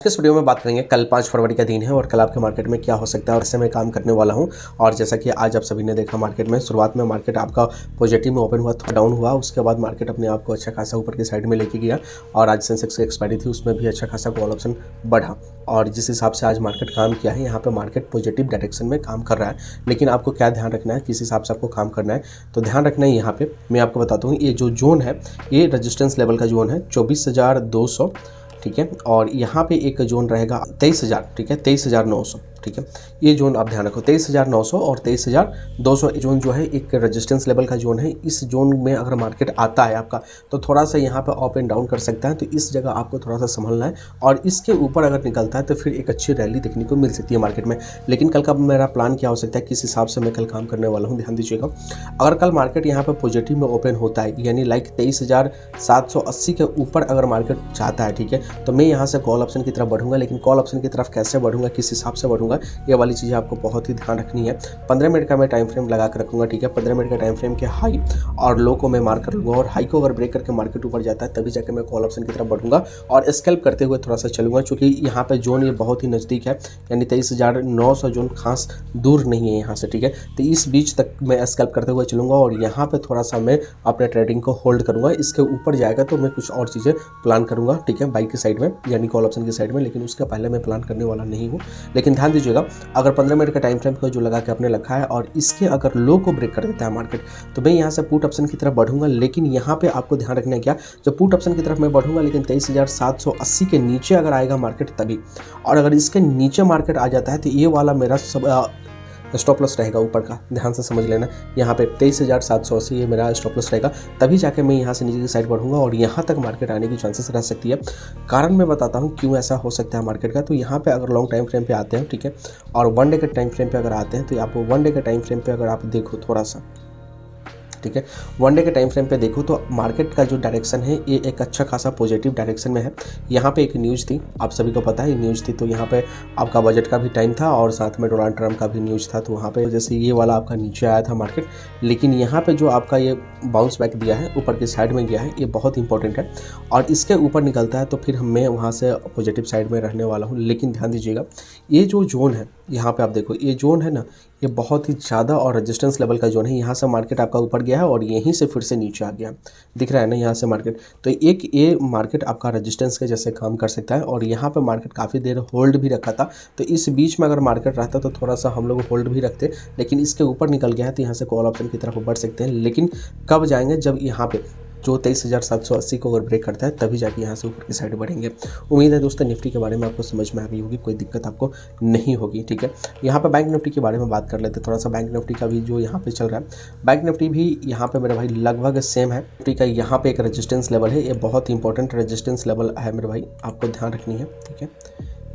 इस वीडियो में बात करेंगे कल 5 फरवरी का दिन है और कल आपके मार्केट में क्या हो सकता है और इससे मैं काम करने वाला हूं। और जैसा कि आज आप सभी ने देखा मार्केट में शुरुआत में मार्केट आपका पॉजिटिव में ओपन हुआ, थोड़ा डाउन हुआ, उसके बाद मार्केट अपने आप को अच्छा खासा ऊपर की साइड में लेके गया और आज सेंसेक्स की एक्सपायरी थी उसमें भी अच्छा खासा कॉल ऑप्शन बढ़ा। और जिस हिसाब से आज मार्केट काम किया है यहाँ पर मार्केट पॉजिटिव डायरेक्शन में काम कर रहा है। लेकिन आपको क्या ध्यान रखना है, किस हिसाब से आपको काम करना है, तो ध्यान रखना है यहाँ पे मैं आपको बताता हूँ। ये जो जोन है ये रेजिस्टेंस लेवल का जोन है 24,200, ठीक है। और यहाँ पे एक जोन रहेगा 23,000, ठीक है, 23,900, ठीक है। ये जोन आप ध्यान रखो 23,900 और 23,200 जोन जो है एक रेजिस्टेंस लेवल का जोन है। इस जोन में अगर मार्केट आता है आपका तो थोड़ा सा यहाँ पे अप एंड डाउन कर सकता है, तो इस जगह आपको थोड़ा सा संभलना है। और इसके ऊपर अगर निकलता है तो फिर एक अच्छी रैली देखने को मिल सकती है मार्केट में। लेकिन कल का मेरा प्लान क्या हो सकता है, किस हिसाब से मैं कल काम करने वाला हूँ, ध्यान दीजिएगा। अगर कल मार्केट यहाँ पर पॉजिटिव में ओपन होता है यानी लाइक 23,780 के ऊपर अगर मार्केट चाहता है, ठीक है, तो मैं यहाँ से कॉल ऑप्शन की तरफ बढ़ूंगा। लेकिन कॉल ऑप्शन की तरफ कैसे बढ़ूंगा, किस हिसाब से बढ़ूंगा, ये वाली चीज़ें आपको बहुत ही ध्यान रखनी है। 15 मिनट का मैं टाइम फ्रेम लगा कर रखूंगा, ठीक है। 15 मिनट का टाइम फ्रेम के हाई और लो को मैं मार्क कर लूँगा और हाई को अगर ब्रेक करके मार्केट ऊपर जाता है तभी जाकर मैं कॉल ऑप्शन की तरफ बढ़ूंगा और स्कैल्प करते हुए थोड़ा सा चलूंगा। चूँकि यहाँ पे जोन ये बहुत ही नज़दीक है यानी 23,900 जोन खास दूर नहीं है यहाँ से, ठीक है। तो इस बीच तक मैं स्कैल्प करते हुए चलूँगा और यहाँ पर थोड़ा सा मैं अपने ट्रेडिंग को होल्ड करूँगा। इसके ऊपर जाएगा तो मैं कुछ और चीज़ें प्लान करूँगा, ठीक है, बाई की साइड में यानी कॉल ऑप्शन की साइड में। लेकिन उसके पहले मैं प्लान करने वाला नहीं हूँ। लेकिन ध्यान दीजिएगा, अगर 15 मिनट का टाइम फ्रेम को जो लगा के आपने रखा है और इसके अगर लो को ब्रेक कर देता है मार्केट तो मैं यहाँ से पुट ऑप्शन की तरफ बढ़ूंगा। लेकिन यहाँ पे आपको ध्यान रखना है क्या, जब पुट ऑप्शन की तरफ मैं बढ़ूंगा लेकिन 23,780 के नीचे अगर आएगा मार्केट तभी, और अगर इसके नीचे मार्केट आ जाता है तो ये वाला मेरा सब स्टॉप लॉस रहेगा ऊपर का, ध्यान से समझ लेना। यहाँ पे 23,780 ये मेरा स्टॉप लॉस रहेगा, तभी जाके मैं यहाँ से नीचे की साइड बढ़ूंगा और यहाँ तक मार्केट आने की चांसेस रह सकती है। कारण मैं बताता हूँ क्यों ऐसा हो सकता है मार्केट का। तो यहाँ पे अगर लॉन्ग टाइम फ्रेम पे आते हैं, ठीक है, और 1 डे के टाइम फ्रेम पे अगर आते हैं तो आपको 1 डे के टाइम फ्रेम पे अगर आप देखो थोड़ा सा, ठीक है, 1 डे के टाइम फ्रेम पे देखो तो मार्केट का जो डायरेक्शन है ये एक अच्छा खासा पॉजिटिव डायरेक्शन में है। यहाँ पे एक न्यूज़ थी, आप सभी को पता है न्यूज़ थी, तो यहाँ पे आपका बजट का भी टाइम था और साथ में डोनाल्ड ट्रम्प का भी न्यूज़ था। तो वहाँ पे जैसे ये वाला आपका नीचे आया था मार्केट, लेकिन यहाँ पे जो आपका ये बाउंस बैक दिया है ऊपर की साइड में गया है, ये बहुत इंपॉर्टेंट है। और इसके ऊपर निकलता है तो फिर मैं वहाँ से पॉजिटिव साइड में रहने वाला हूँ। लेकिन ध्यान दीजिएगा, ये जो जोन है यहाँ पे आप देखो, ये जोन है ना, ये बहुत ही ज़्यादा और रेजिस्टेंस लेवल का जोन है। यहाँ से मार्केट आपका ऊपर गया है और यहीं से फिर से नीचे आ गया, दिख रहा है ना यहाँ से मार्केट। तो एक ये मार्केट आपका रेजिस्टेंस के जैसे काम कर सकता है और यहाँ पे मार्केट काफ़ी देर होल्ड भी रखा था। तो इस बीच में अगर मार्केट रहता तो थोड़ा सा हम लोग होल्ड भी रखते, लेकिन इसके ऊपर निकल गया है तो यहाँ से कॉल ऑप्शन की तरफ बढ़ सकते हैं। लेकिन कब जाएंगे, जब यहाँ पे जो 23,780 को अगर ब्रेक करता है तभी जाके यहाँ से ऊपर की साइड बढ़ेंगे। उम्मीद है दोस्तों निफ्टी के बारे में आपको समझ में आ गई होगी, कोई दिक्कत आपको नहीं होगी, ठीक है। यहाँ पे बैंक निफ्टी के बारे में बात कर लेते हैं थोड़ा सा। बैंक निफ्टी का भी जो यहाँ पे चल रहा है, बैंक निफ्टी भी यहाँ पे मेरे भाई लगभग सेम है। निफ्टी का यहाँ पे एक रेजिस्टेंस लेवल है, ये बहुत इंपॉर्टेंट रेजिस्टेंस लेवल है मेरे भाई, आपको ध्यान रखनी है, ठीक है।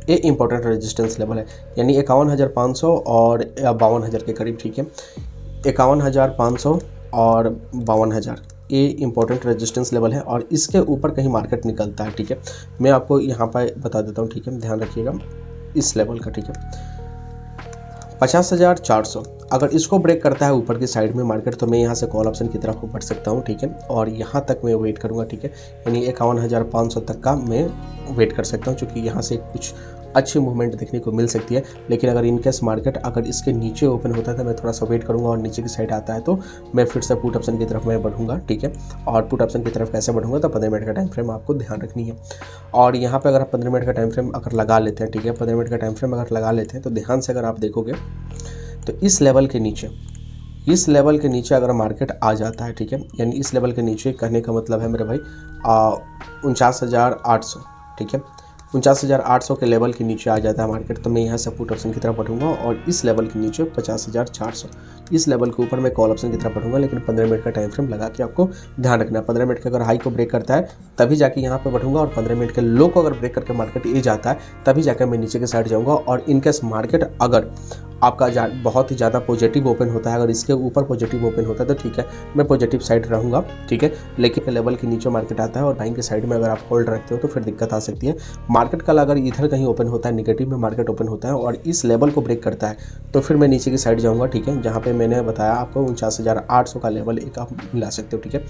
ये इंपॉर्टेंट रेजिस्टेंस लेवल है यानी 51,500 और 52,000 के करीब, ठीक है। 51,500 और 52,000 ये इंपॉर्टेंट रेजिस्टेंस लेवल है और इसके ऊपर कहीं मार्केट निकलता है, ठीक है, मैं आपको यहाँ पर बता देता हूँ, ठीक है, ध्यान रखिएगा इस लेवल का, ठीक है। 50,400 अगर इसको ब्रेक करता है ऊपर की साइड में मार्केट तो मैं यहाँ से कॉल ऑप्शन की तरफ बढ़ सकता हूँ, ठीक है। और यहाँ तक मैं वेट करूँगा, ठीक है, यानी 51,500 तक का मैं वेट कर सकता हूँ, क्योंकि यहाँ से कुछ अच्छी मूवमेंट देखने को मिल सकती है। लेकिन अगर इनकेस मार्केट अगर इसके नीचे ओपन होता है तो मैं थोड़ा सा वेट करूंगा और नीचे की साइड आता है तो मैं फिर से पुट ऑप्शन की तरफ मैं बढ़ूंगा, ठीक है। और पुट ऑप्शन की तरफ कैसे बढ़ूंगा, तो 15 मिनट का टाइम फ्रेम आपको ध्यान रखनी है। और यहाँ पे अगर आप 15 मिनट का टाइम फ्रेम अगर लगा लेते हैं, ठीक है, 15 मिनट का टाइम फ्रेम अगर लगा लेते हैं तो ध्यान से अगर आप देखोगे तो इस लेवल के नीचे अगर मार्केट आ जाता है, ठीक है, यानी इस लेवल के नीचे कहने का मतलब है मेरे भाई 49,800, ठीक है, 49,800 के लेवल के नीचे आ जाता है मार्केट तो मैं यहाँ से पुट ऑप्शन की तरफ बढ़ूंगा और इस लेवल के नीचे 50,400 इस लेवल के ऊपर मैं कॉल ऑप्शन की तरफ बढ़ूंगा। लेकिन 15 मिनट का टाइम फ्रेम लगा के आपको ध्यान रखना है। 15 मिनट के अगर हाई को ब्रेक करता है तभी जाके यहाँ पे बढ़ूंगा और 15 मिनट के लो को अगर ब्रेक करके मार्केट ये जाता है तभी जाकर मैं नीचे के साइड जाऊँगा। और इनकेस मार्केट अगर आपका बहुत ही ज़्यादा पॉजिटिव ओपन होता है, अगर इसके ऊपर पॉजिटिव ओपन होता है तो ठीक है मैं पॉजिटिव साइड रहूँगा, ठीक है। लेकिन लेवल के नीचे मार्केट आता है और बाइंग के साइड में अगर आप होल्ड रखते हो तो फिर दिक्कत आ सकती है। मार्केट कल अगर इधर कहीं ओपन होता है, नेगेटिव में मार्केट ओपन होता है और इस लेवल को ब्रेक करता है तो फिर मैं नीचे की साइड जाऊँगा, ठीक है, जहाँ पे मैंने बताया आपको 49,800 का लेवल एक आप मिला सकते हो, ठीक है।